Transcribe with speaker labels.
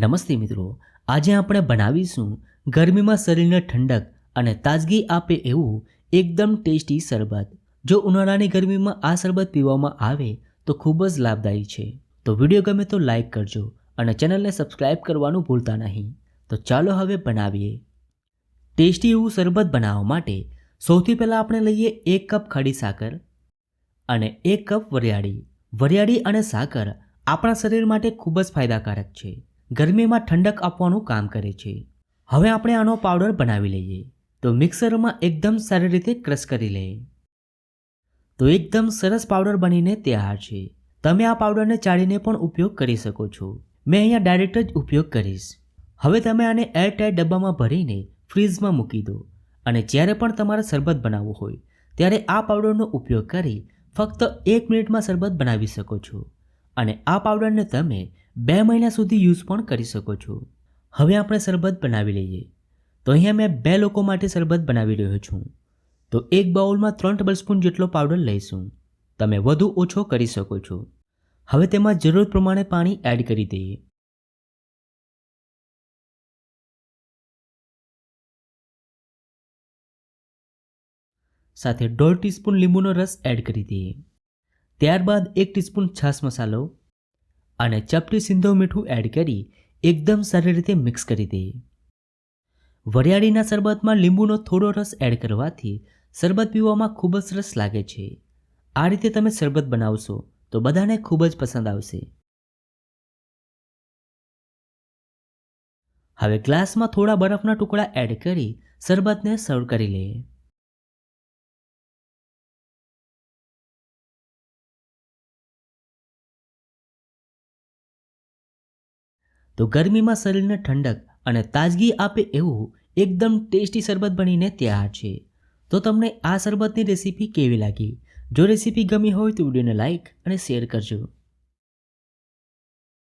Speaker 1: નમસ્તે મિત્રો, આજે આપણે બનાવીશું ગરમીમાં શરીરને ઠંડક અને તાજગી આપે એવું એકદમ ટેસ્ટી શરબત। જો ઉનાળાની ગરમીમાં આ શરબત પીવામાં આવે તો ખૂબ જ લાભદાયી છે। તો વિડીયો ગમે તો લાઈક કરજો અને ચેનલને સબસ્ક્રાઈબ કરવાનું ભૂલતા નહીં। તો ચાલો હવે બનાવીએ। ટેસ્ટી એવું શરબત બનાવવા માટે સૌથી પહેલાં આપણે લઈએ 1 કપ ખાડી સાકર અને 1 કપ વરિયાળી। વરિયાળી અને સાકર આપણા શરીર માટે ખૂબ જ ફાયદાકારક છે। ગરમીમાં ઠંડક આપવાનું કામ કરે છે। હવે આપણે આનો પાવડર બનાવી લઈએ। તો મિક્સરમાં એકદમ સારી રીતે ક્રશ કરી લઈએ। તો એકદમ સરસ પાવડર બનીને તૈયાર છે। તમે આ પાવડરને ચાળીને પણ ઉપયોગ કરી શકો છો। મેં અહીંયા ડાયરેક્ટ જ ઉપયોગ કરીશ। હવે તમે આને એરટાઇટ ડબ્બામાં ભરીને ફ્રીજમાં મૂકી દો અને જ્યારે પણ તમારે શરબત બનાવવું હોય ત્યારે આ પાવડરનો ઉપયોગ કરી ફક્ત 1 મિનિટમાં શરબત બનાવી શકો છો અને આ પાવડરને તમે 2 મહિના સુધી યુઝ પણ કરી શકો છો। હવે આપણે શરબત બનાવી લઈએ। તો અહીંયા મેં 2 લોકો માટે શરબત બનાવી રહ્યો છું। તો એક બાઉલમાં 3 ટેબલસ્પૂન જેટલો પાવડર લઈશું। તમે વધુ ઓછો કરી શકો છો। હવે તેમાં જરૂર પ્રમાણે પાણી એડ કરી દઈએ। સાથે 1.5 ટીસ્પૂન લીંબુનો રસ એડ કરી દઈએ। ત્યારબાદ 1 ટીસ્પૂન છાશ મસાલો અને ચપટી સિંધો મીઠું એડ કરી એકદમ સારી રીતે મિક્સ કરી દઈએ। વરિયાળીના શરબતમાં લીંબુનો થોડો રસ એડ કરવાથી શરબત પીવામાં ખૂબ જ સરસ લાગે છે। આ રીતે તમે શરબત બનાવશો તો બધાને ખૂબ જ પસંદ આવશે। હવે ગ્લાસમાં થોડા બરફના ટુકડા એડ કરી શરબતને સર્વ કરી લઈએ। તો ગરમીમાં શરીરને ઠંડક અને તાજગી આપે એવું એકદમ ટેસ્ટી શરબત બનીને તૈયાર છે। તો તમને આ શરબતની રેસીપી કેવી લાગી? જો રેસીપી ગમી હોય તો વિડીયોને લાઈક અને શેર કરજો।